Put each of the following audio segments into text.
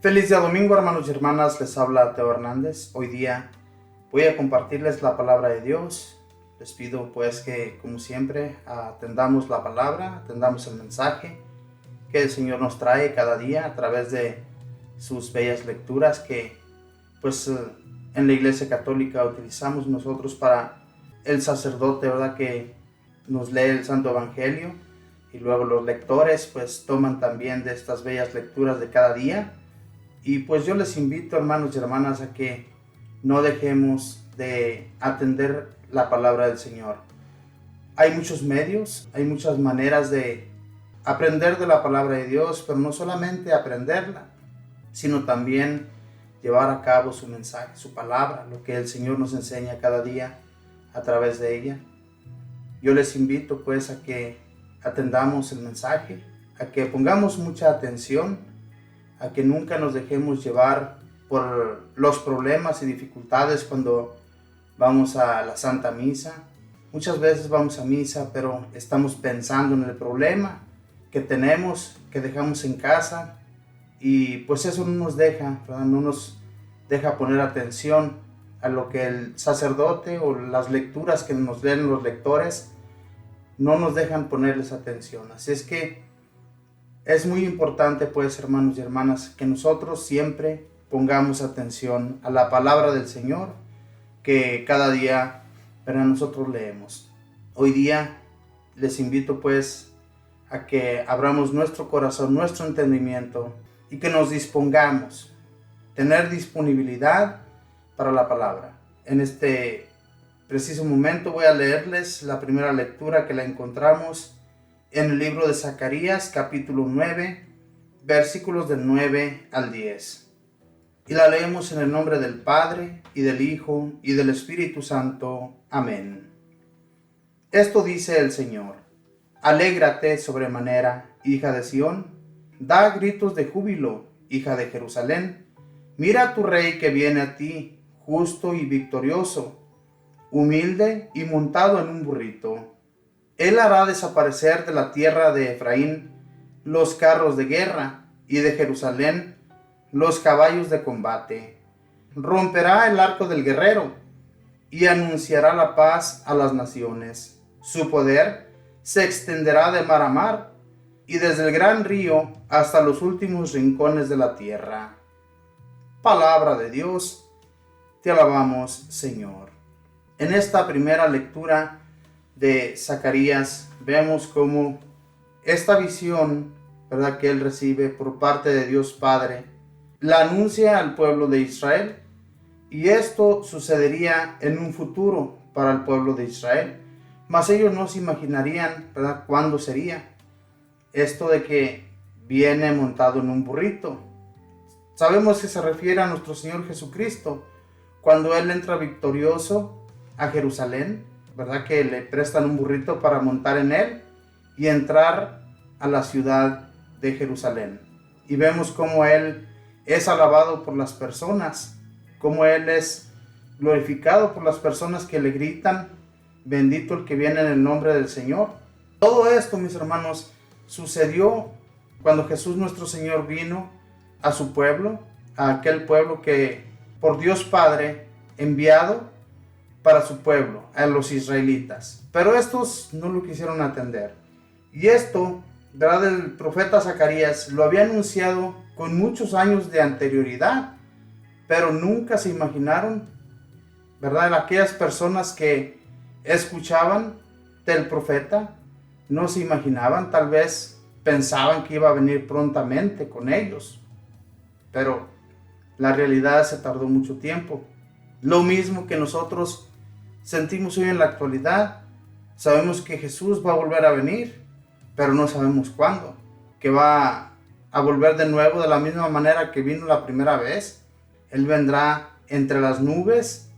Feliz día domingo, hermanos y hermanas, les habla Teo Hernández. Hoy día voy a compartirles la palabra de Dios. Les pido pues que, como siempre, atendamos la palabra, atendamos el mensaje que el Señor nos trae cada día a través de sus bellas lecturas que pues en la Iglesia Católica utilizamos nosotros para el sacerdote, ¿verdad? Que nos lee el Santo Evangelio y luego los lectores pues toman también de estas bellas lecturas de cada día. Y pues yo les invito, hermanos y hermanas, a que no dejemos de atender la palabra del Señor. Hay muchos medios, hay muchas maneras de aprender de la palabra de Dios, pero no solamente aprenderla, sino también llevar a cabo su mensaje, su palabra, lo que el Señor nos enseña cada día a través de ella. Yo les invito pues a que atendamos el mensaje, a que pongamos mucha atención, a que nunca nos dejemos llevar por los problemas y dificultades cuando vamos a la Santa Misa. Muchas veces vamos a misa, pero estamos pensando en el problema que tenemos, que dejamos en casa, y pues eso no nos deja, ¿verdad? No nos deja poner atención a lo que el sacerdote o las lecturas que nos leen los lectores no nos dejan ponerles atención. Así es que es muy importante, pues, hermanos y hermanas, que nosotros siempre pongamos atención a la palabra del Señor que cada día para nosotros leemos. Hoy día les invito, pues, a que abramos nuestro corazón, nuestro entendimiento y que nos dispongamos, tener disponibilidad para la palabra. En este preciso momento voy a leerles la primera lectura que la encontramos en el libro de Zacarías, capítulo 9, versículos del 9 al 10. Y la leemos en el nombre del Padre, y del Hijo, y del Espíritu Santo. Amén. Esto dice el Señor: Alégrate sobremanera, hija de Sión, da gritos de júbilo, hija de Jerusalén. Mira a tu rey que viene a ti, justo y victorioso, humilde y montado en un burrito. Él hará desaparecer de la tierra de Efraín los carros de guerra, y de Jerusalén los caballos de combate. Romperá el arco del guerrero, y anunciará la paz a las naciones. Su poder se extenderá de mar a mar, y desde el gran río hasta los últimos rincones de la tierra. Palabra de Dios, te alabamos, Señor. En esta primera lectura de Zacarías vemos cómo esta visión, ¿verdad?, que él recibe por parte de Dios Padre, la anuncia al pueblo de Israel, y esto sucedería en un futuro para el pueblo de Israel, mas ellos no se imaginarían, ¿verdad?, cuándo sería esto de que viene montado en un burrito. Sabemos que se refiere a nuestro Señor Jesucristo, cuando Él entra victorioso a Jerusalén, ¿verdad?, que le prestan un burrito para montar en él y entrar a la ciudad de Jerusalén. Y vemos cómo Él es alabado por las personas, cómo Él es glorificado por las personas que le gritan: bendito el que viene en el nombre del Señor. Todo esto, mis hermanos, sucedió cuando Jesús nuestro Señor vino a su pueblo, a aquel pueblo que por Dios Padre enviado para su pueblo, a los israelitas. Pero estos no lo quisieron atender. Y esto, ¿verdad?, el profeta Zacarías lo había anunciado con muchos años de anterioridad, pero nunca se imaginaron, ¿verdad?, aquellas personas que escuchaban del profeta, no se imaginaban, tal vez pensaban que iba a venir prontamente con ellos, pero la realidad se tardó mucho tiempo. Lo mismo que nosotros sentimos hoy en la actualidad. Sabemos que Jesús va a volver a venir, pero no sabemos cuándo, que va a volver de nuevo de la misma manera que vino la primera vez. Él vendrá entre las nubes.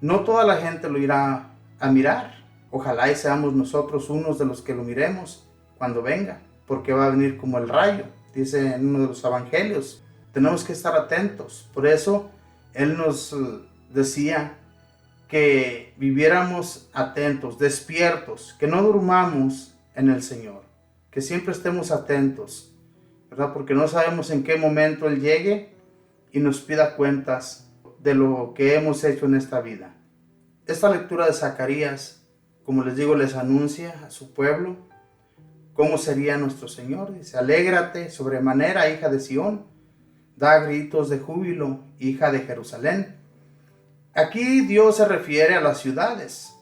No toda la gente lo irá a mirar. Ojalá y seamos nosotros unos de los que lo miremos cuando venga, porque va a venir como el rayo, dice en uno de los evangelios. Tenemos que estar atentos. Por eso Él nos decía que viviéramos atentos, despiertos, que no durmamos en el Señor, que siempre estemos atentos, ¿verdad? Porque no sabemos en qué momento Él llegue y nos pida cuentas de lo que hemos hecho en esta vida. Esta lectura de Zacarías, como les digo, les anuncia a su pueblo cómo sería nuestro Señor. Dice: alégrate sobremanera, hija de Sión, da gritos de júbilo, hija de Jerusalén. Aquí Dios se refiere a las ciudades,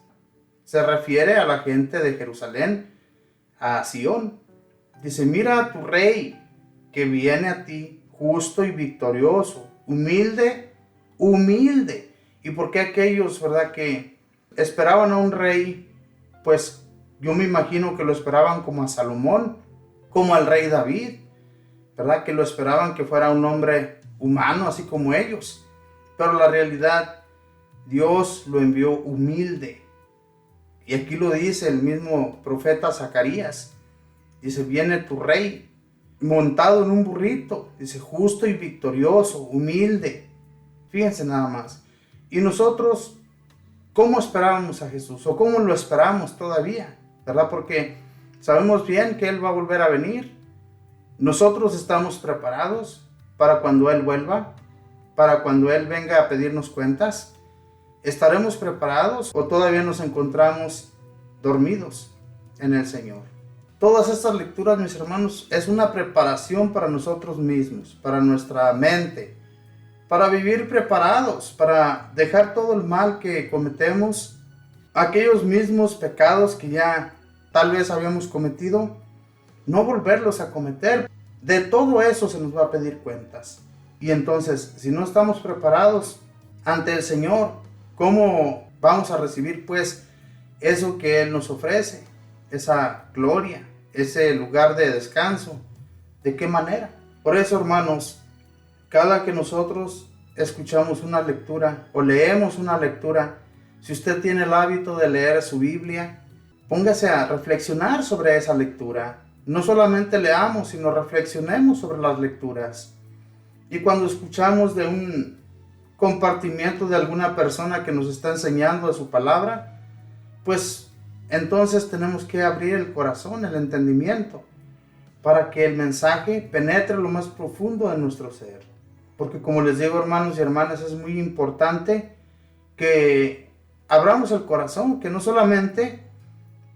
se refiere a la gente de Jerusalén, a Sión. Dice: mira a tu rey que viene a ti, justo y victorioso, humilde. ¿Y por qué aquellos, verdad, que esperaban a un rey? Pues yo me imagino que lo esperaban como a Salomón, como al rey David, verdad, que lo esperaban que fuera un hombre humano, así como ellos. Pero la realidad, Dios lo envió humilde. Y aquí lo dice el mismo profeta Zacarías. Dice: viene tu rey montado en un burrito. Dice: justo y victorioso, humilde. Fíjense nada más. Y nosotros, ¿cómo esperábamos a Jesús? ¿O cómo lo esperamos todavía? ¿Verdad? Porque sabemos bien que Él va a volver a venir. Nosotros estamos preparados para cuando Él vuelva, para cuando Él venga a pedirnos cuentas. ¿Estaremos preparados o todavía nos encontramos dormidos en el Señor? Todas estas lecturas, mis hermanos, es una preparación para nosotros mismos, para nuestra mente, para vivir preparados, para dejar todo el mal que cometemos, aquellos mismos pecados que ya tal vez habíamos cometido, no volverlos a cometer. De todo eso se nos va a pedir cuentas. Y entonces, si no estamos preparados ante el Señor, ¿cómo vamos a recibir pues eso que Él nos ofrece? Esa gloria, ese lugar de descanso. ¿De qué manera? Por eso, hermanos, cada que nosotros escuchamos una lectura o leemos una lectura, si usted tiene el hábito de leer su Biblia, póngase a reflexionar sobre esa lectura. No solamente leamos, sino reflexionemos sobre las lecturas. Y cuando escuchamos de un compartimiento de alguna persona que nos está enseñando de su palabra, pues entonces tenemos que abrir el corazón, el entendimiento, para que el mensaje penetre lo más profundo de nuestro ser. Porque como les digo, hermanos y hermanas, es muy importante que abramos el corazón, que no solamente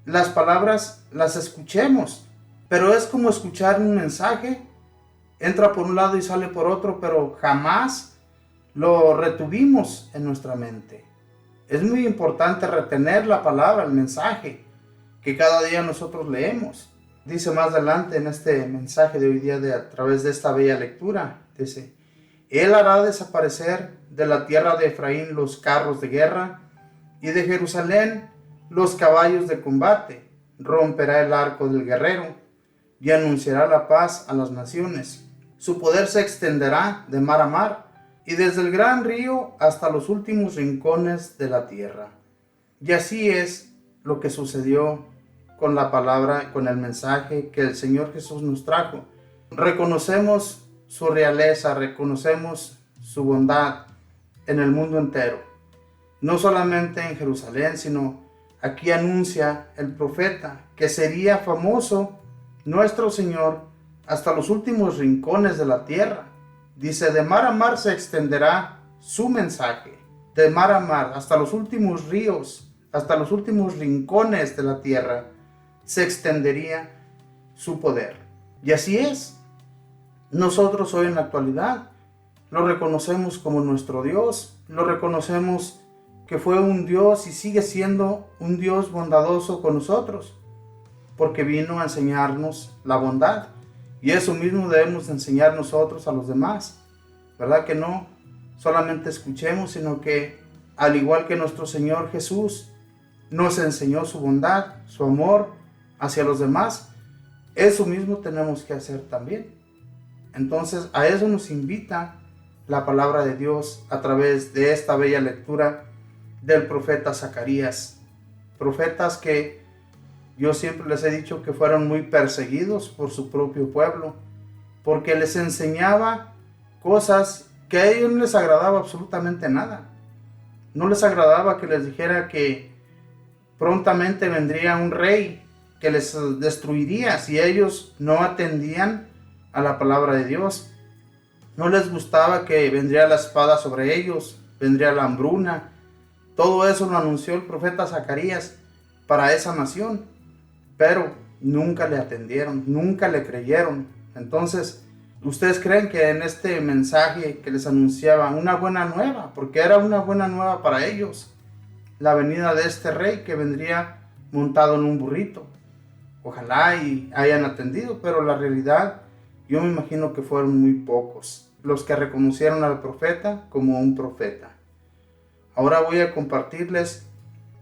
las palabras las escuchemos, pero es como escuchar un mensaje, entra por un lado y sale por otro, pero jamás lo retuvimos en nuestra mente. Es muy importante retener la palabra, el mensaje, que cada día nosotros leemos. Dice más adelante en este mensaje de hoy día, a través de esta bella lectura, dice: Él hará desaparecer de la tierra de Efraín los carros de guerra y de Jerusalén los caballos de combate. Romperá el arco del guerrero y anunciará la paz a las naciones. Su poder se extenderá de mar a mar y desde el gran río hasta los últimos rincones de la tierra. Y así es lo que sucedió con la palabra, con el mensaje que el Señor Jesús nos trajo. Reconocemos su realeza, reconocemos su bondad en el mundo entero. No solamente en Jerusalén, sino aquí anuncia el profeta que sería famoso nuestro Señor hasta los últimos rincones de la tierra. Dice: de mar a mar se extenderá su mensaje, de mar a mar, hasta los últimos ríos, hasta los últimos rincones de la tierra, se extendería su poder. Y así es. Nosotros hoy en la actualidad lo reconocemos como nuestro Dios, lo reconocemos que fue un Dios y sigue siendo un Dios bondadoso con nosotros, porque vino a enseñarnos la bondad. Y eso mismo debemos enseñar nosotros a los demás, ¿verdad? Que no solamente escuchemos, sino que al igual que nuestro Señor Jesús nos enseñó su bondad, su amor hacia los demás, eso mismo tenemos que hacer también. Entonces a eso nos invita la palabra de Dios a través de esta bella lectura del profeta Zacarías. Profetas que yo siempre les he dicho que fueron muy perseguidos por su propio pueblo, porque les enseñaba cosas que a ellos no les agradaba absolutamente nada. No les agradaba que les dijera que prontamente vendría un rey que les destruiría si ellos no atendían a la palabra de Dios. No les gustaba que vendría la espada sobre ellos, vendría la hambruna. Todo eso lo anunció el profeta Zacarías para esa nación, pero nunca le atendieron, nunca le creyeron. Entonces, ¿ustedes creen que en este mensaje que les anunciaba una buena nueva, porque era una buena nueva para ellos, la venida de este rey que vendría montado en un burrito? Ojalá y hayan atendido, pero la realidad, yo me imagino que fueron muy pocos los que reconocieron al profeta como un profeta. Ahora voy a compartirles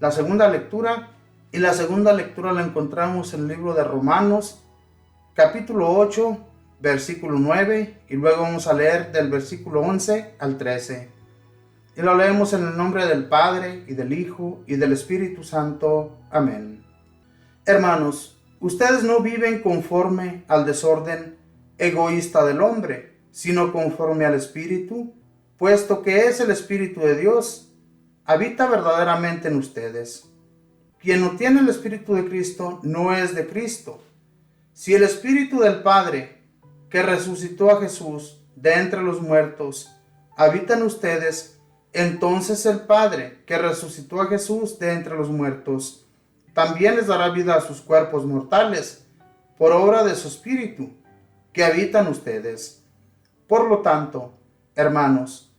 la segunda lectura, y la segunda lectura la encontramos en el libro de Romanos, capítulo 8, versículo 9, y luego vamos a leer del versículo 11 al 13. Y lo leemos en el nombre del Padre, y del Hijo, y del Espíritu Santo. Amén. Hermanos, ustedes no viven conforme al desorden egoísta del hombre, sino conforme al Espíritu, puesto que es el Espíritu de Dios, habita verdaderamente en ustedes. Quien no tiene el Espíritu de Cristo no es de Cristo. Si el Espíritu del Padre, que resucitó a Jesús de entre los muertos, habita en ustedes, entonces el Padre, que resucitó a Jesús de entre los muertos, también les dará vida a sus cuerpos mortales, por obra de su Espíritu, que habita en ustedes. Por lo tanto, hermanos,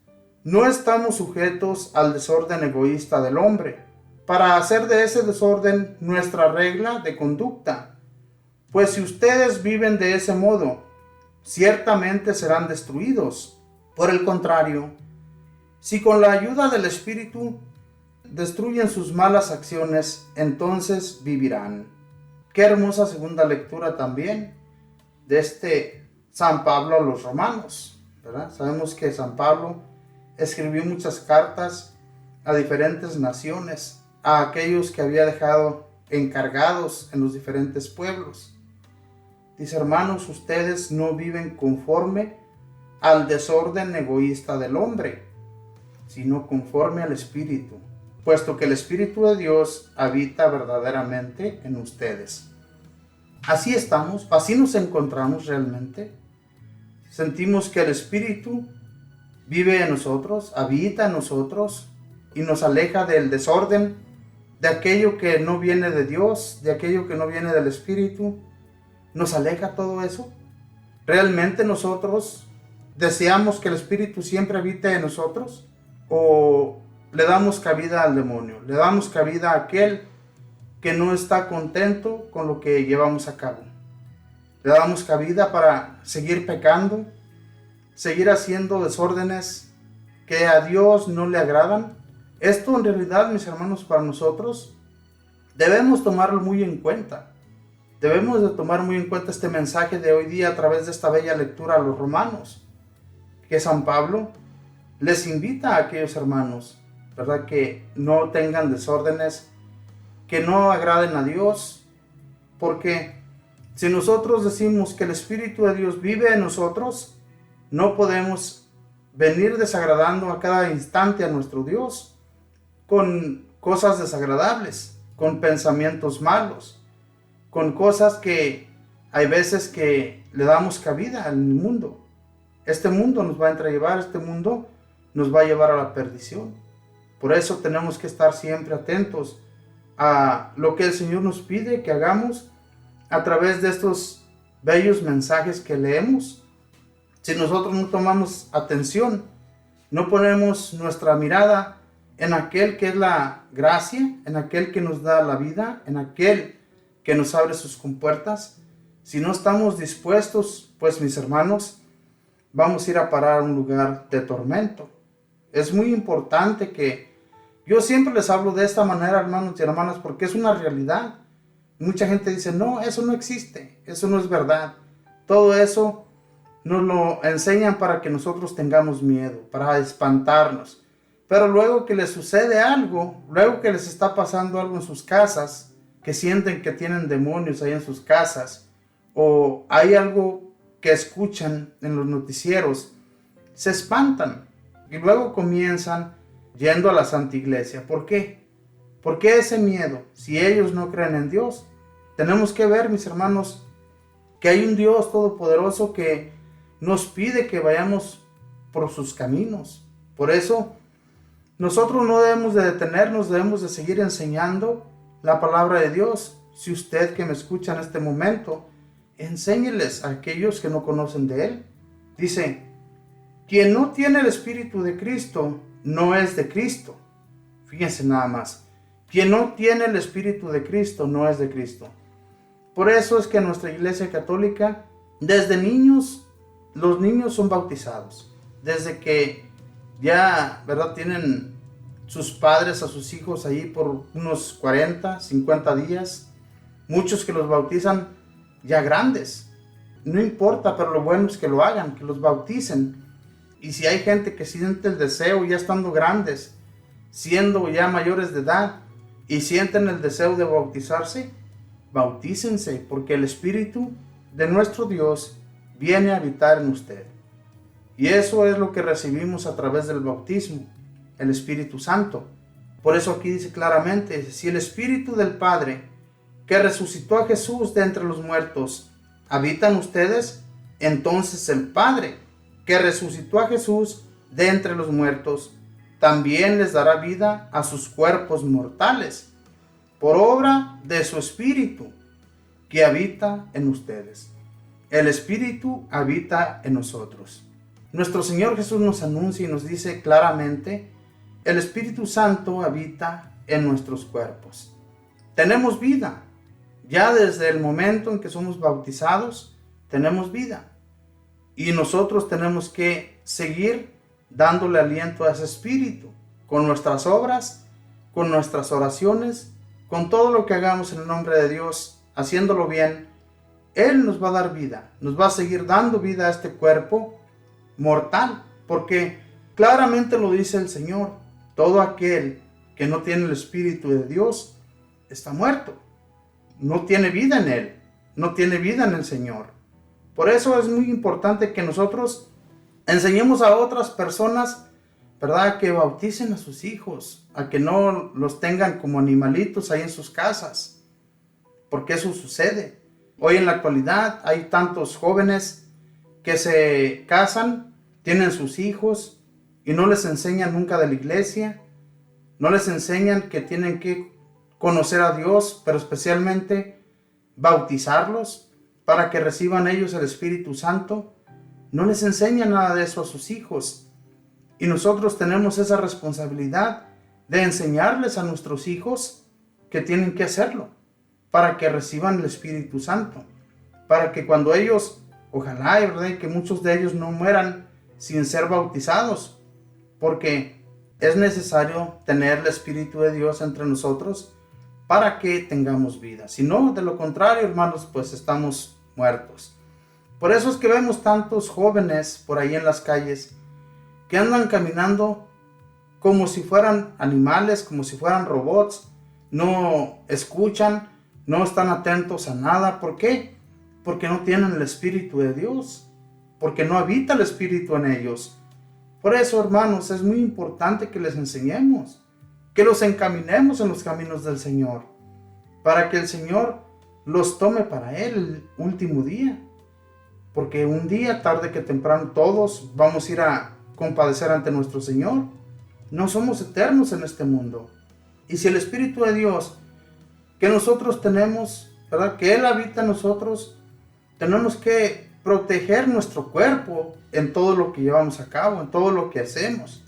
no estamos sujetos al desorden egoísta del hombre, para hacer de ese desorden nuestra regla de conducta. Pues si ustedes viven de ese modo, ciertamente serán destruidos. Por el contrario, si con la ayuda del Espíritu destruyen sus malas acciones, entonces vivirán. Qué hermosa segunda lectura también de San Pablo a los romanos, ¿verdad? Sabemos que San Pablo escribió muchas cartas a diferentes naciones, a aquellos que había dejado encargados en los diferentes pueblos. Dice: hermanos, ustedes no viven conforme al desorden egoísta del hombre, sino conforme al Espíritu, puesto que el Espíritu de Dios habita verdaderamente en ustedes. Así estamos, así nos encontramos realmente. Sentimos que el Espíritu vive en nosotros, habita en nosotros y nos aleja del desorden, de aquello que no viene de Dios, de aquello que no viene del Espíritu. Nos aleja todo eso. ¿Realmente nosotros deseamos que el Espíritu siempre habite en nosotros? ¿O le damos cabida al demonio? ¿Le damos cabida a aquel que no está contento con lo que llevamos a cabo? ¿Le damos cabida para seguir pecando? ¿Seguir haciendo desórdenes que a Dios no le agradan? Esto en realidad, mis hermanos, para nosotros debemos tomarlo muy en cuenta. Debemos de tomar muy en cuenta este mensaje de hoy día a través de esta bella lectura a los romanos, que San Pablo les invita a aquellos hermanos, ¿verdad?, que no tengan desórdenes, que no agraden a Dios, porque si nosotros decimos que el Espíritu de Dios vive en nosotros, no podemos venir desagradando a cada instante a nuestro Dios con cosas desagradables, con pensamientos malos, con cosas que hay veces que le damos cabida al mundo. Este mundo nos va a entrellevar, este mundo nos va a llevar a la perdición. Por eso tenemos que estar siempre atentos a lo que el Señor nos pide que hagamos a través de estos bellos mensajes que leemos. Si nosotros no tomamos atención, no ponemos nuestra mirada en aquel que es la gracia, en aquel que nos da la vida, en aquel que nos abre sus compuertas, si no estamos dispuestos, pues mis hermanos, vamos a ir a parar a un lugar de tormento. Es muy importante que yo siempre les hablo de esta manera, hermanos y hermanas, porque es una realidad. Mucha gente dice: no, eso no existe, eso no es verdad. Todo eso nos lo enseñan para que nosotros tengamos miedo, para espantarnos. Pero luego que les sucede algo, luego que les está pasando algo en sus casas, que sienten que tienen demonios ahí en sus casas, o hay algo que escuchan en los noticieros, se espantan y luego comienzan yendo a la Santa Iglesia. ¿Por qué? ¿Por qué ese miedo? Si ellos no creen en Dios. Tenemos que ver, mis hermanos, que hay un Dios todopoderoso que nos pide que vayamos por sus caminos. Por eso, nosotros no debemos de detenernos, debemos de seguir enseñando la palabra de Dios. Si usted que me escucha en este momento, enséñeles a aquellos que no conocen de Él. Dice, quien no tiene el Espíritu de Cristo, no es de Cristo. Fíjense nada más. Quien no tiene el Espíritu de Cristo, no es de Cristo. Por eso es que en nuestra Iglesia Católica, desde niños, los niños son bautizados. Desde que ya, ¿verdad?, tienen sus padres a sus hijos ahí por unos 40, 50 días. Muchos que los bautizan ya grandes. No importa, pero lo bueno es que lo hagan, que los bauticen. Y si hay gente que siente el deseo ya estando grandes, siendo ya mayores de edad, y sienten el deseo de bautizarse, bautícense, porque el Espíritu de nuestro Dios viene a habitar en usted. Y eso es lo que recibimos a través del bautismo, el Espíritu Santo. Por eso aquí dice claramente, si el Espíritu del Padre, que resucitó a Jesús de entre los muertos, habita en ustedes, entonces el Padre, que resucitó a Jesús de entre los muertos, también les dará vida a sus cuerpos mortales, por obra de su Espíritu, que habita en ustedes. El Espíritu habita en nosotros. Nuestro Señor Jesús nos anuncia y nos dice claramente, el Espíritu Santo habita en nuestros cuerpos. Tenemos vida. Ya desde el momento en que somos bautizados, tenemos vida. Y nosotros tenemos que seguir dándole aliento a ese Espíritu, con nuestras obras, con nuestras oraciones, con todo lo que hagamos en el nombre de Dios, haciéndolo bien. Él nos va a dar vida, nos va a seguir dando vida a este cuerpo mortal, porque claramente lo dice el Señor, todo aquel que no tiene el Espíritu de Dios está muerto, no tiene vida en Él, no tiene vida en el Señor. Por eso es muy importante que nosotros enseñemos a otras personas, ¿verdad?, que bauticen a sus hijos, a que no los tengan como animalitos ahí en sus casas, porque eso sucede. Hoy en la actualidad hay tantos jóvenes que se casan, tienen sus hijos y no les enseñan nunca de la iglesia, no les enseñan que tienen que conocer a Dios, pero especialmente bautizarlos para que reciban ellos el Espíritu Santo. No les enseña nada de eso a sus hijos. Y nosotros tenemos esa responsabilidad de enseñarles a nuestros hijos que tienen que hacerlo para que reciban el Espíritu Santo. Para que cuando ellos, ojalá, ¿verdad?, que muchos de ellos no mueran sin ser bautizados. Porque es necesario tener el Espíritu de Dios entre nosotros para que tengamos vida. Si no, de lo contrario, hermanos, pues estamos muertos. Por eso es que vemos tantos jóvenes por ahí en las calles que andan caminando como si fueran animales, como si fueran robots. No escuchan, no están atentos a nada. ¿Por qué? Porque no tienen el Espíritu de Dios, porque no habita el Espíritu en ellos. Por eso, hermanos, es muy importante que les enseñemos, que los encaminemos en los caminos del Señor, para que el Señor los tome para Él el último día. Porque un día, tarde que temprano, todos vamos a ir a compadecer ante nuestro Señor. No somos eternos en este mundo. Y si el Espíritu de Dios que nosotros tenemos, ¿verdad?, que Él habita en nosotros, tenemos que proteger nuestro cuerpo en todo lo que llevamos a cabo, en todo lo que hacemos,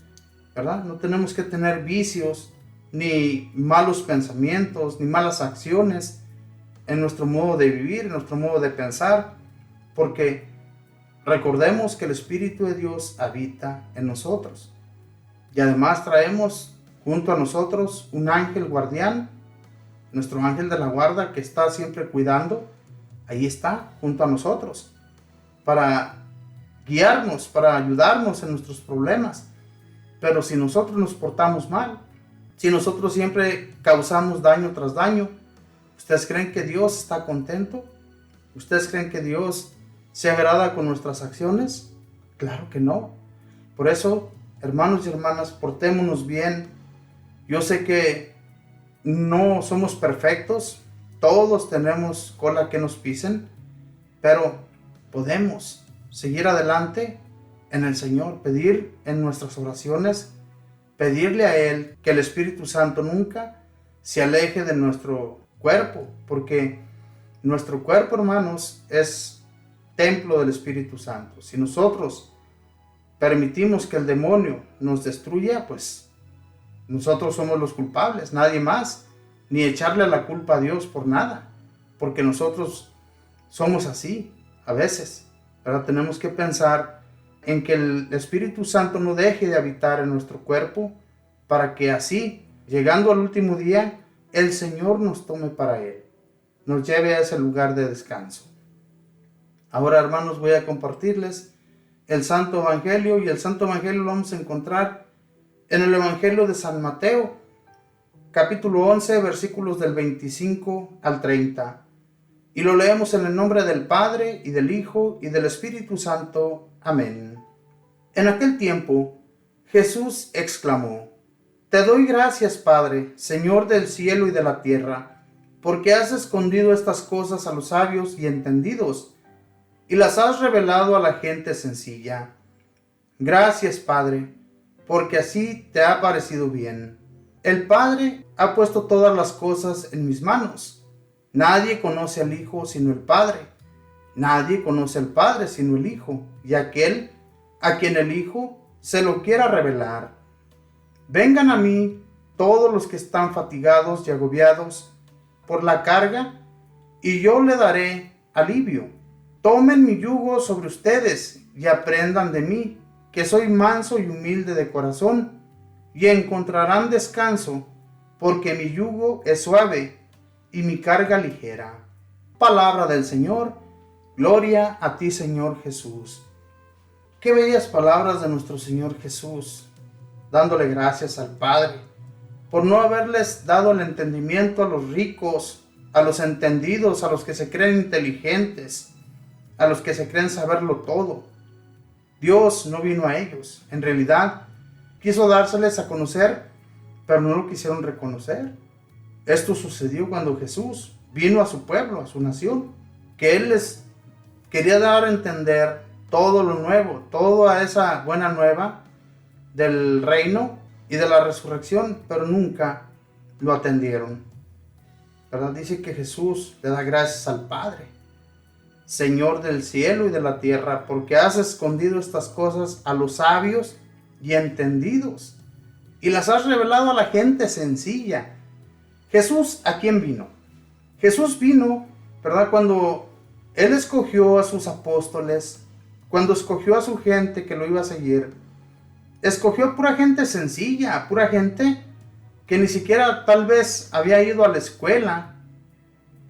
¿verdad? No tenemos que tener vicios, ni malos pensamientos, ni malas acciones en nuestro modo de vivir, en nuestro modo de pensar, porque recordemos que el Espíritu de Dios habita en nosotros. Y además traemos junto a nosotros un ángel guardián, nuestro ángel de la guarda que está siempre cuidando. Ahí está, junto a nosotros, para guiarnos, para ayudarnos en nuestros problemas. Pero si nosotros nos portamos mal, si nosotros siempre causamos daño tras daño, ¿ustedes creen que Dios está contento? ¿Ustedes creen que Dios se agrada con nuestras acciones? Claro que no. Por eso, hermanos y hermanas, portémonos bien. Yo sé que no somos perfectos, todos tenemos cola que nos pisen, pero podemos seguir adelante en el Señor, pedir en nuestras oraciones, pedirle a Él que el Espíritu Santo nunca se aleje de nuestro cuerpo, porque nuestro cuerpo, hermanos, es templo del Espíritu Santo. Si nosotros permitimos que el demonio nos destruya, pues nosotros somos los culpables, nadie más, ni echarle la culpa a Dios por nada, porque nosotros somos así a veces, pero tenemos que pensar en que el Espíritu Santo no deje de habitar en nuestro cuerpo, para que así, llegando al último día, el Señor nos tome para Él, nos lleve a ese lugar de descanso. Ahora, hermanos, voy a compartirles el Santo Evangelio, y el Santo Evangelio lo vamos a encontrar en el Evangelio de San Mateo, capítulo 11, versículos del 25 al 30. Y lo leemos en el nombre del Padre, y del Hijo, y del Espíritu Santo. Amén. En aquel tiempo, Jesús exclamó: Te doy gracias, Padre, Señor del cielo y de la tierra, porque has escondido estas cosas a los sabios y entendidos, y las has revelado a la gente sencilla. Gracias, Padre, porque así te ha parecido bien. El Padre ha puesto todas las cosas en mis manos. Nadie conoce al Hijo sino el Padre. Nadie conoce al Padre sino el Hijo, y aquel a quien el Hijo se lo quiera revelar. Vengan a mí todos los que están fatigados y agobiados por la carga, y yo le daré alivio. Tomen mi yugo sobre ustedes y aprendan de mí, que soy manso y humilde de corazón, y encontrarán descanso, porque mi yugo es suave y mi carga ligera. Palabra del Señor. Gloria a ti, Señor Jesús. Qué bellas palabras de nuestro Señor Jesús, dándole gracias al Padre por no haberles dado el entendimiento a los ricos, a los entendidos, a los que se creen inteligentes, a los que se creen saberlo todo. Dios no vino a ellos. En realidad, quiso dárseles a conocer, pero no lo quisieron reconocer. Esto sucedió cuando Jesús vino a su pueblo, a su nación, que Él les quería dar a entender todo lo nuevo, toda esa buena nueva del reino y de la resurrección, pero nunca lo atendieron. ¿Verdad? Dice que Jesús le da gracias al Padre, Señor del cielo y de la tierra, porque has escondido estas cosas a los sabios y entendidos, y las has revelado a la gente sencilla. Jesús, ¿a quién vino? Jesús vino, ¿verdad? Cuando Él escogió a sus apóstoles, cuando escogió a su gente que lo iba a seguir, escogió pura gente sencilla, pura gente que ni siquiera tal vez había ido a la escuela,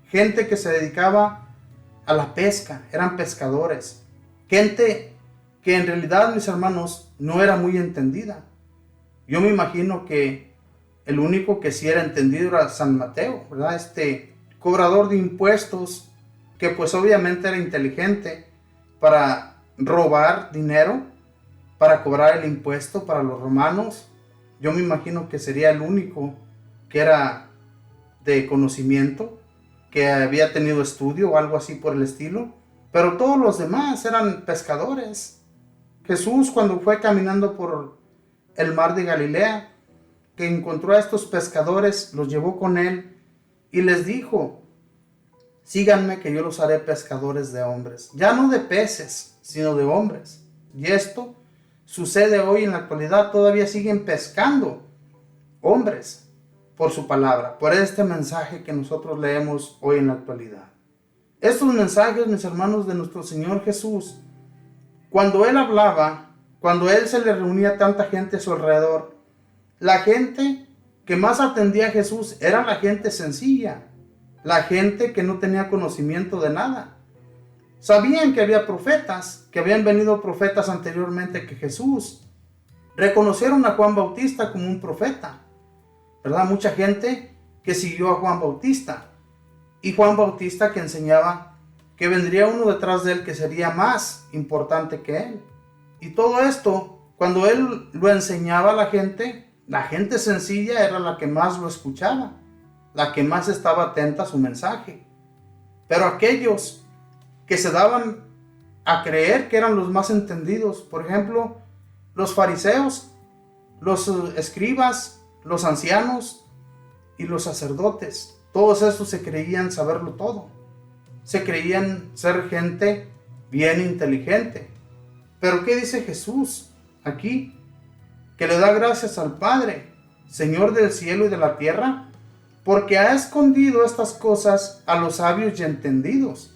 gente que se dedicaba a la pesca, eran pescadores, gente que en realidad, mis hermanos, no era muy entendida. Yo me imagino que el único que sí era entendido era San Mateo, ¿verdad? Este cobrador de impuestos, que pues obviamente era inteligente para robar dinero, para cobrar el impuesto para los romanos. Yo me imagino que sería el único que era de conocimiento, que había tenido estudio o algo así por el estilo, pero todos los demás eran pescadores. Jesús, cuando fue caminando por el mar de Galilea, que encontró a estos pescadores, los llevó con Él y les dijo: síganme que yo los haré pescadores de hombres, ya no de peces, sino de hombres. Y esto sucede hoy en la actualidad, todavía siguen pescando hombres por su palabra, por este mensaje que nosotros leemos hoy en la actualidad. Estos mensajes, mis hermanos, de nuestro Señor Jesús, cuando Él hablaba, cuando Él se le reunía a tanta gente a su alrededor, la gente que más atendía a Jesús era la gente sencilla, la gente que no tenía conocimiento de nada. Sabían que había profetas, que habían venido profetas anteriormente que Jesús. Reconocieron a Juan Bautista como un profeta, ¿verdad? Mucha gente que siguió a Juan Bautista. Y Juan Bautista que enseñaba que vendría uno detrás de él que sería más importante que él. Y todo esto, cuando él lo enseñaba a la gente sencilla era la que más lo escuchaba, la que más estaba atenta a su mensaje. Pero aquellos que se daban a creer que eran los más entendidos. Por ejemplo, los fariseos, los escribas, los ancianos y los sacerdotes. Todos estos se creían saberlo todo. Se creían ser gente bien inteligente. Pero ¿qué dice Jesús aquí? Que le da gracias al Padre, Señor del cielo y de la tierra, porque ha escondido estas cosas a los sabios y entendidos,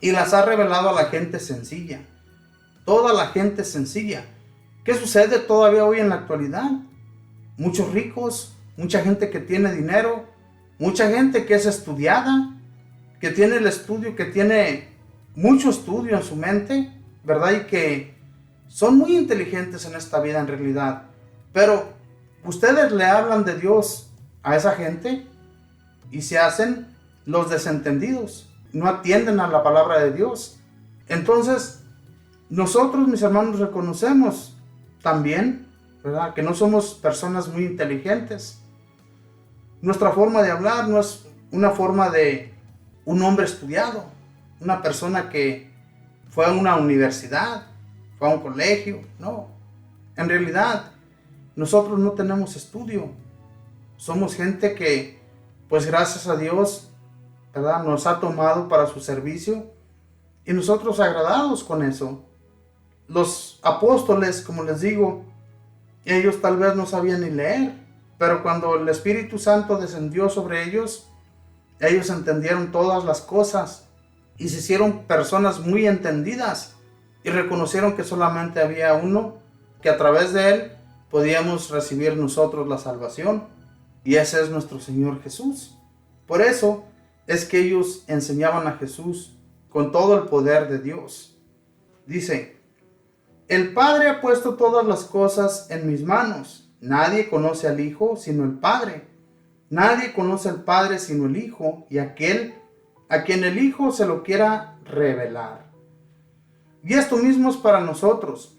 y las ha revelado a la gente sencilla. Toda la gente sencilla. ¿Qué sucede todavía hoy en la actualidad? Muchos ricos, mucha gente que tiene dinero, mucha gente que es estudiada, que tiene el estudio, que tiene mucho estudio en su mente, ¿verdad? Y que son muy inteligentes en esta vida en realidad. Pero ustedes le hablan de Dios a esa gente y se hacen los desentendidos, no atienden a la palabra de Dios. Entonces, nosotros, mis hermanos, reconocemos también, ¿verdad?, que no somos personas muy inteligentes. Nuestra forma de hablar no es una forma de un hombre estudiado, una persona que fue a una universidad, fue a un colegio. No, en realidad nosotros no tenemos estudio. Somos gente que, pues gracias a Dios, ¿verdad?, nos ha tomado para su servicio y nosotros agradados con eso. Los apóstoles, como les digo, ellos tal vez no sabían ni leer, pero cuando el Espíritu Santo descendió sobre ellos entendieron todas las cosas y se hicieron personas muy entendidas y reconocieron que solamente había uno, que a través de él podíamos recibir nosotros la salvación, y ese es nuestro Señor Jesús. Por eso es que ellos enseñaban a Jesús con todo el poder de Dios. Dice: el Padre ha puesto todas las cosas en mis manos. Nadie conoce al Hijo sino el Padre. Nadie conoce al Padre sino el Hijo, y aquel a quien el Hijo se lo quiera revelar. Y esto mismo es para nosotros.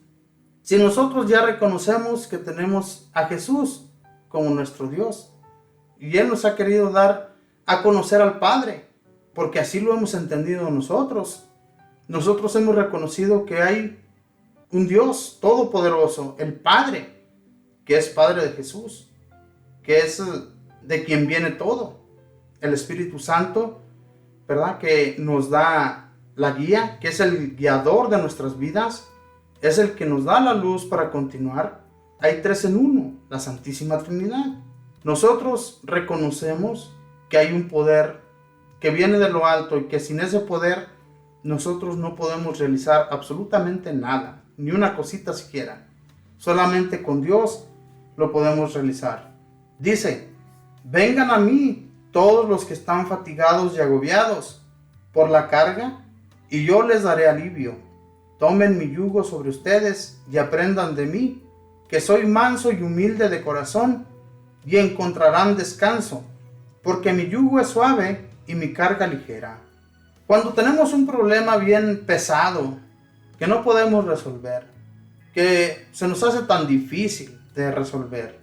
Si nosotros ya reconocemos que tenemos a Jesús como nuestro Dios, y Él nos ha querido dar a conocer al Padre, porque así lo hemos entendido nosotros. Nosotros hemos reconocido que hay un Dios todopoderoso, el Padre, que es Padre de Jesús, que es de quien viene todo. El Espíritu Santo, ¿verdad?, que nos da la guía, que es el guiador de nuestras vidas, es el que nos da la luz para continuar. Hay tres en uno, la Santísima Trinidad. Nosotros reconocemos que hay un poder que viene de lo alto y que sin ese poder nosotros no podemos realizar absolutamente nada, ni una cosita siquiera. Solamente con Dios lo podemos realizar. Dice: vengan a mí todos los que están fatigados y agobiados por la carga, y yo les daré alivio. Tomen mi yugo sobre ustedes y aprendan de mí, que soy manso y humilde de corazón, y encontrarán descanso, porque mi yugo es suave y mi carga ligera. Cuando tenemos un problema bien pesado que no podemos resolver, que se nos hace tan difícil de resolver,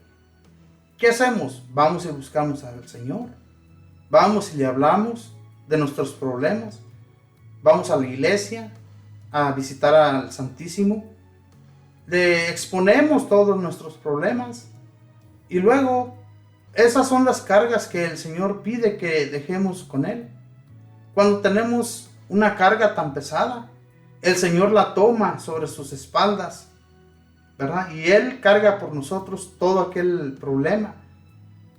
¿qué hacemos? Vamos y buscamos al Señor. Vamos y le hablamos de nuestros problemas. Vamos a la iglesia a visitar al Santísimo. Le exponemos todos nuestros problemas. Y luego, esas son las cargas que el Señor pide que dejemos con Él. Cuando tenemos una carga tan pesada, el Señor la toma sobre sus espaldas, ¿verdad? Y Él carga por nosotros todo aquel problema.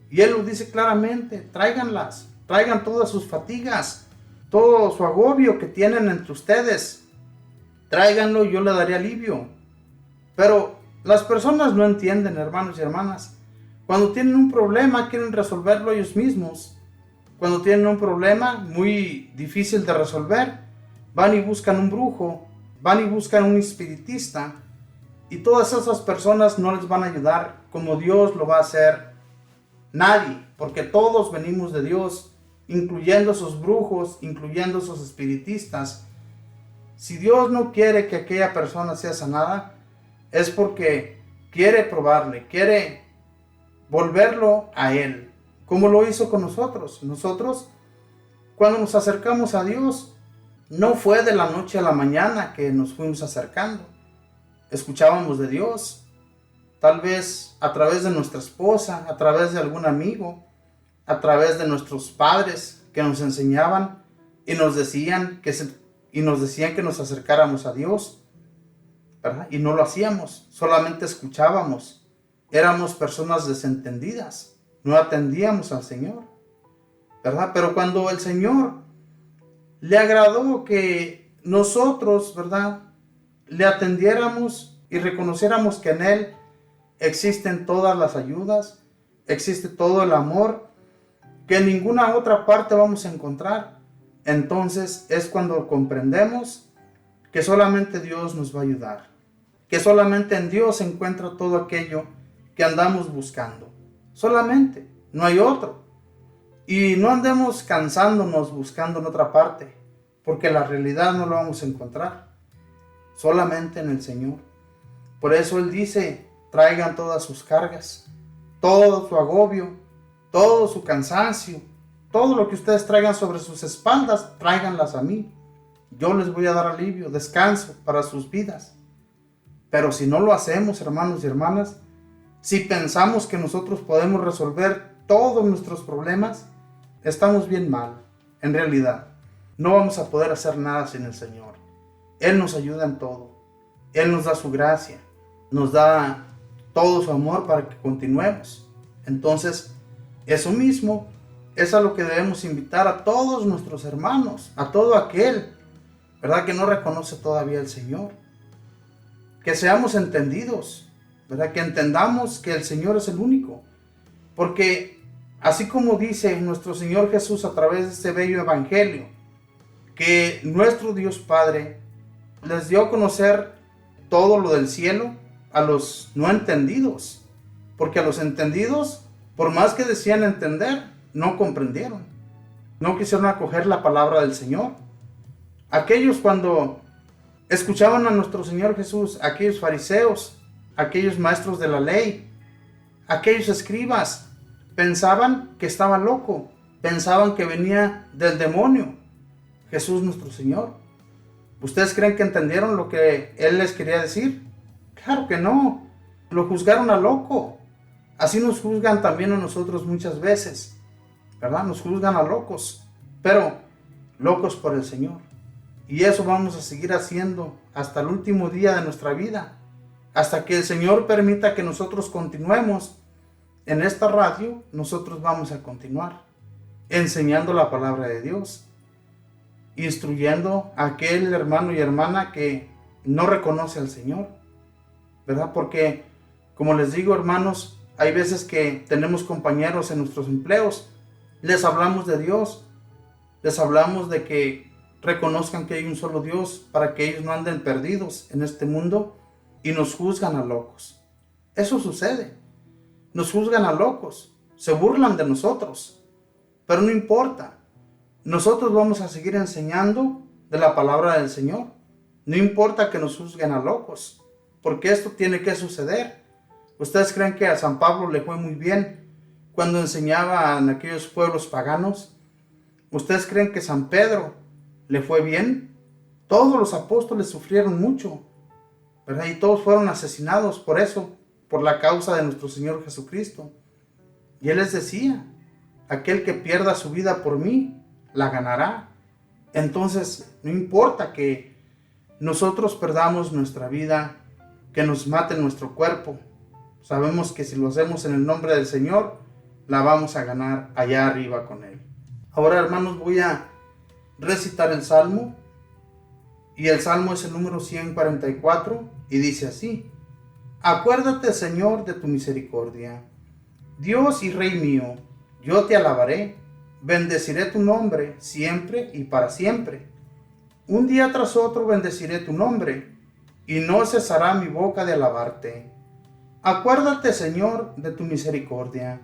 Y Él lo dice claramente: tráiganlas, traigan todas sus fatigas, todo su agobio que tienen entre ustedes. Tráiganlo y yo le daré alivio. Pero las personas no entienden, hermanos y hermanas. Cuando tienen un problema, quieren resolverlo ellos mismos. Cuando tienen un problema muy difícil de resolver, van y buscan un brujo, van y buscan un espiritista. Y todas esas personas no les van a ayudar como Dios lo va a hacer. Nadie, porque todos venimos de Dios, incluyendo esos brujos, incluyendo esos espiritistas. Si Dios no quiere que aquella persona sea sanada, es porque quiere probarle, quiere volverlo a Él, como lo hizo con nosotros. Nosotros, cuando nos acercamos a Dios, No fue de la noche a la mañana que nos fuimos acercando. Escuchábamos de Dios, tal vez a través de nuestra esposa, a través de algún amigo, a través de nuestros padres que nos enseñaban y nos decían que nos acercáramos a Dios, ¿verdad? Y no lo hacíamos, solamente escuchábamos. Éramos personas desentendidas, no atendíamos al Señor, ¿verdad? Pero cuando el Señor le agradó que nosotros, ¿verdad?, le atendiéramos y reconociéramos que en Él existen todas las ayudas, existe todo el amor, que en ninguna otra parte vamos a encontrar. Entonces es cuando comprendemos que solamente Dios nos va a ayudar, que solamente en Dios se encuentra todo aquello que andamos buscando. Solamente, no hay otro. Y no andemos cansándonos buscando en otra parte, porque la realidad no lo vamos a encontrar, solamente en el Señor. Por eso Él dice, traigan todas sus cargas, todo su agobio, todo su cansancio, todo lo que ustedes traigan sobre sus espaldas, tráiganlas a mí. Yo les voy a dar alivio, descanso para sus vidas. Pero si no lo hacemos, hermanos y hermanas, si pensamos que nosotros podemos resolver todos nuestros problemas, estamos bien mal. En realidad, no vamos a poder hacer nada sin el Señor. Él nos ayuda en todo. Él nos da su gracia, nos da todo su amor para que continuemos. Entonces, eso mismo es a lo que debemos invitar a todos nuestros hermanos, a todo aquel, ¿verdad?, que no reconoce todavía al Señor. Que seamos entendidos, ¿verdad?, que entendamos que el Señor es el único. Porque así como dice nuestro Señor Jesús a través de este bello evangelio, que nuestro Dios Padre les dio a conocer todo lo del cielo a los no entendidos, porque a los entendidos, por más que decían entender, no comprendieron, no quisieron acoger la palabra del Señor. Aquellos cuando escuchaban a nuestro Señor Jesús, aquellos fariseos, aquellos maestros de la ley, aquellos escribas, pensaban que estaba loco, pensaban que venía del demonio, Jesús nuestro Señor. ¿Ustedes creen que entendieron lo que Él les quería decir? Claro que no, lo juzgaron a loco. Así nos juzgan también a nosotros muchas veces, ¿verdad? Nos juzgan a locos, pero locos por el Señor. Y eso vamos a seguir haciendo hasta el último día de nuestra vida, hasta que el Señor permita que nosotros continuemos en esta radio. Nosotros vamos a continuar enseñando la palabra de Dios, instruyendo a aquel hermano y hermana que no reconoce al Señor, ¿verdad? Porque, como les digo, hermanos, hay veces que tenemos compañeros en nuestros empleos, les hablamos de Dios, les hablamos de que reconozcan que hay un solo Dios para que ellos no anden perdidos en este mundo, y nos juzgan a locos. Eso sucede, nos juzgan a locos, se burlan de nosotros, pero no importa. Nosotros vamos a seguir enseñando de la palabra del Señor. No importa que nos juzguen a locos, porque esto tiene que suceder. ¿Ustedes creen que a San Pablo le fue muy bien cuando enseñaba en aquellos pueblos paganos? ¿Ustedes creen que San Pedro le fue bien? Todos los apóstoles sufrieron mucho, ¿verdad? Y todos fueron asesinados por eso, por la causa de nuestro Señor Jesucristo. Y Él les decía, aquel que pierda su vida por mí, la ganará. Entonces, no importa que nosotros perdamos nuestra vida, que nos maten nuestro cuerpo. Sabemos que si lo hacemos en el nombre del Señor, la vamos a ganar allá arriba con Él. Ahora, hermanos, voy a recitar el Salmo. Y el Salmo es el número 144 y dice así: Acuérdate, Señor, de tu misericordia. Dios y Rey mío, yo te alabaré. Bendeciré tu nombre siempre y para siempre. Un día tras otro bendeciré tu nombre, y no cesará mi boca de alabarte. Acuérdate, Señor, de tu misericordia.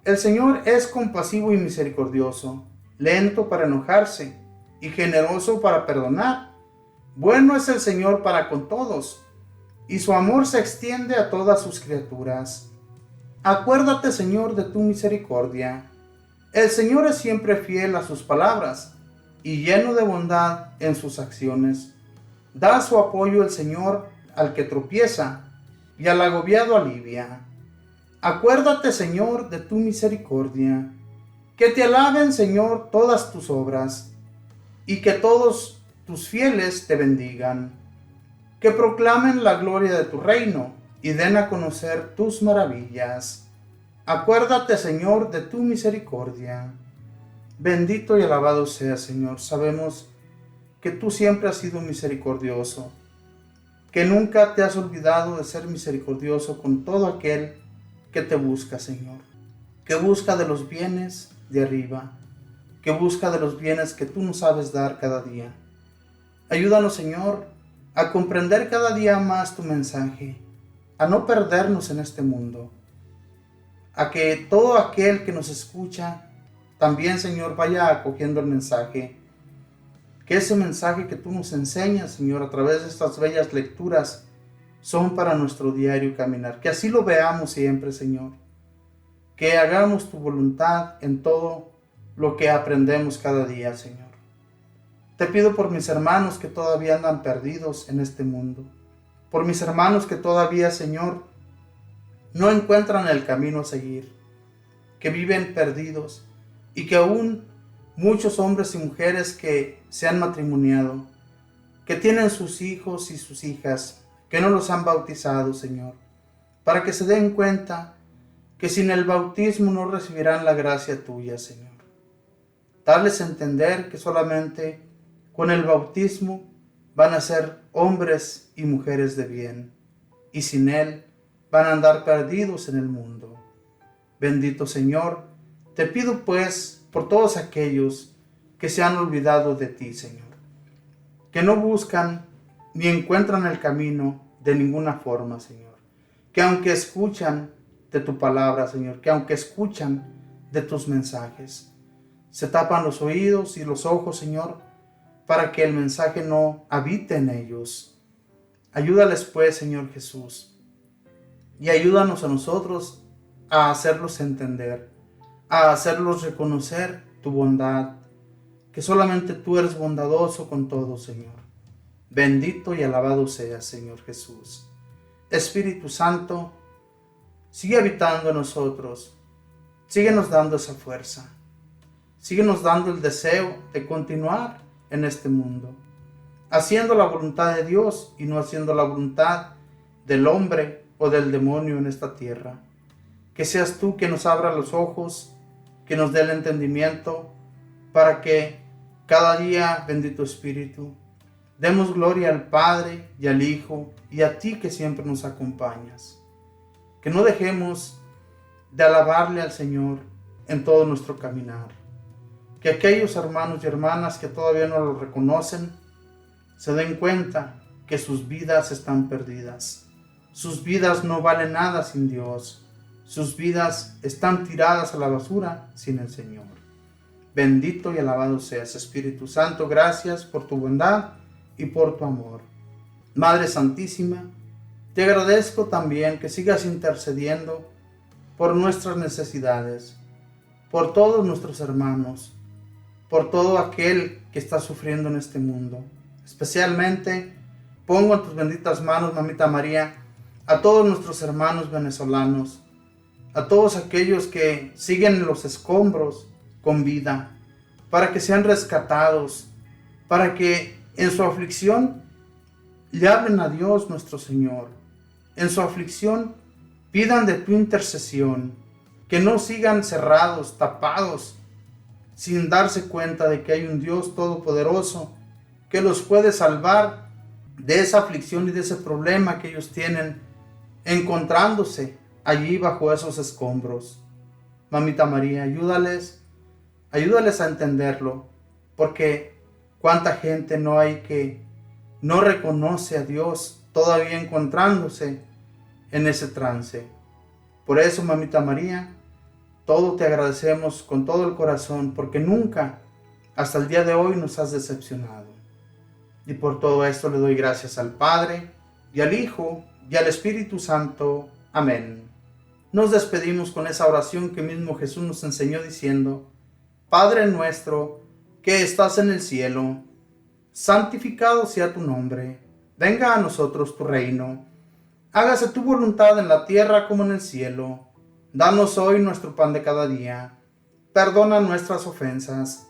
El Señor es compasivo y misericordioso, lento para enojarse y generoso para perdonar. Bueno es el Señor para con todos, y su amor se extiende a todas sus criaturas. Acuérdate, Señor, de tu misericordia. El Señor es siempre fiel a sus palabras, y lleno de bondad en sus acciones. Da su apoyo el Señor al que tropieza, y al agobiado alivia. Acuérdate, Señor, de tu misericordia. Que te alaben, Señor, todas tus obras, y que todos tus fieles te bendigan. Que proclamen la gloria de tu reino, y den a conocer tus maravillas. Acuérdate, Señor, de tu misericordia. Bendito y alabado seas, Señor. Sabemos que tú siempre has sido misericordioso, que nunca te has olvidado de ser misericordioso con todo aquel que te busca, Señor, que busca de los bienes de arriba, que busca de los bienes que tú nos sabes dar cada día. Ayúdanos, Señor, a comprender cada día más tu mensaje, a no perdernos en este mundo, a que todo aquel que nos escucha también, Señor, vaya acogiendo el mensaje, que ese mensaje que tú nos enseñas, Señor, a través de estas bellas lecturas, son para nuestro diario caminar. Que así lo veamos siempre, Señor. Que hagamos tu voluntad en todo lo que aprendemos cada día, Señor. Te pido por mis hermanos que todavía andan perdidos en este mundo. Por mis hermanos que todavía, Señor, no encuentran el camino a seguir. Que viven perdidos y que aún muchos hombres y mujeres que se han matrimoniado, que tienen sus hijos y sus hijas, que no los han bautizado, Señor, para que se den cuenta que sin el bautismo no recibirán la gracia tuya, Señor. Darles a entender que solamente con el bautismo van a ser hombres y mujeres de bien, y sin él van a andar perdidos en el mundo. Bendito Señor, te pido pues por todos aquellos que se han olvidado de ti, Señor, que no buscan ni encuentran el camino de ninguna forma, Señor, que aunque escuchan de tu palabra, Señor, que aunque escuchan de tus mensajes, se tapan los oídos y los ojos, Señor, para que el mensaje no habite en ellos. Ayúdales pues, Señor Jesús, y ayúdanos a nosotros a hacerlos entender, a hacerlos reconocer tu bondad, que solamente tú eres bondadoso con todos, Señor. Bendito y alabado seas, Señor Jesús. Espíritu Santo, sigue habitando en nosotros, síguenos dando esa fuerza, síguenos dando el deseo de continuar en este mundo, haciendo la voluntad de Dios y no haciendo la voluntad del hombre o del demonio en esta tierra. Que seas tú que nos abra los ojos, que nos dé el entendimiento, para que cada día, bendito Espíritu, demos gloria al Padre y al Hijo y a ti que siempre nos acompañas. Que no dejemos de alabarle al Señor en todo nuestro caminar. Que aquellos hermanos y hermanas que todavía no lo reconocen se den cuenta que sus vidas están perdidas. Sus vidas no valen nada sin Dios. Sus vidas están tiradas a la basura sin el Señor. Bendito y alabado seas, Espíritu Santo. Gracias por tu bondad y por tu amor. Madre Santísima, te agradezco también que sigas intercediendo por nuestras necesidades, por todos nuestros hermanos, por todo aquel que está sufriendo en este mundo. Especialmente pongo en tus benditas manos, Mamita María, a todos nuestros hermanos venezolanos, a todos aquellos que siguen en los escombros con vida, para que sean rescatados, para que en su aflicción le hablen a Dios nuestro Señor. En su aflicción pidan de tu intercesión, que no sigan cerrados, tapados, sin darse cuenta de que hay un Dios todopoderoso que los puede salvar de esa aflicción y de ese problema que ellos tienen, encontrándose allí bajo esos escombros. Mamita María, ayúdales a entenderlo, porque cuánta gente no hay que no reconoce a Dios todavía encontrándose en ese trance. Por eso, Mamita María, todo te agradecemos con todo el corazón, porque nunca, hasta el día de hoy, nos has decepcionado. Y por todo esto le doy gracias al Padre, y al Hijo, y al Espíritu Santo. Amén. Nos despedimos con esa oración que mismo Jesús nos enseñó diciendo: Padre nuestro, que estás en el cielo, santificado sea tu nombre. Venga a nosotros tu reino. Hágase tu voluntad en la tierra como en el cielo. Danos hoy nuestro pan de cada día. Perdona nuestras ofensas,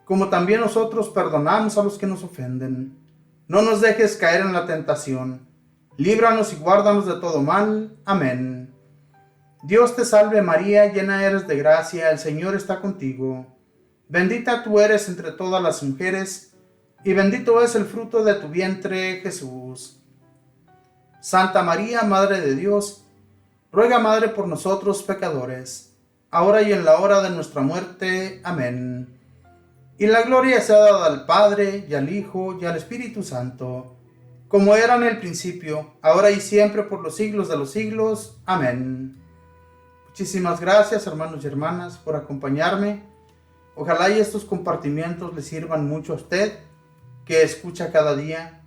como también nosotros perdonamos a los que nos ofenden. No nos dejes caer en la tentación. Líbranos y guárdanos de todo mal. Amén. Dios te salve María, llena eres de gracia, el Señor está contigo. Bendita tú eres entre todas las mujeres, y bendito es el fruto de tu vientre, Jesús. Santa María, Madre de Dios, ruega, Madre, por nosotros pecadores, ahora y en la hora de nuestra muerte. Amén. Y la gloria sea dada al Padre, y al Hijo, y al Espíritu Santo, como era en el principio, ahora y siempre, por los siglos de los siglos. Amén. Muchísimas gracias, hermanos y hermanas, por acompañarme. Ojalá y estos compartimientos les sirvan mucho a usted, que escucha cada día,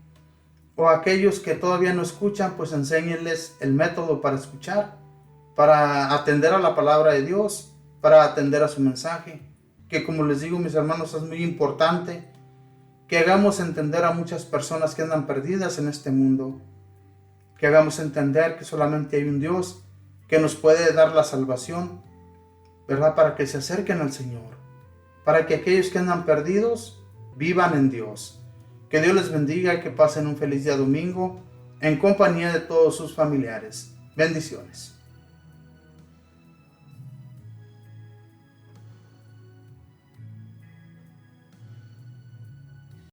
o a aquellos que todavía no escuchan, pues enséñenles el método para escuchar, para atender a la palabra de Dios, para atender a su mensaje, que como les digo, mis hermanos, es muy importante que hagamos entender a muchas personas que andan perdidas en este mundo, que hagamos entender que solamente hay un Dios que nos puede dar la salvación, ¿verdad? Para que se acerquen al Señor, para que aquellos que andan perdidos vivan en Dios. Que Dios les bendiga y que pasen un feliz día domingo en compañía de todos sus familiares. Bendiciones.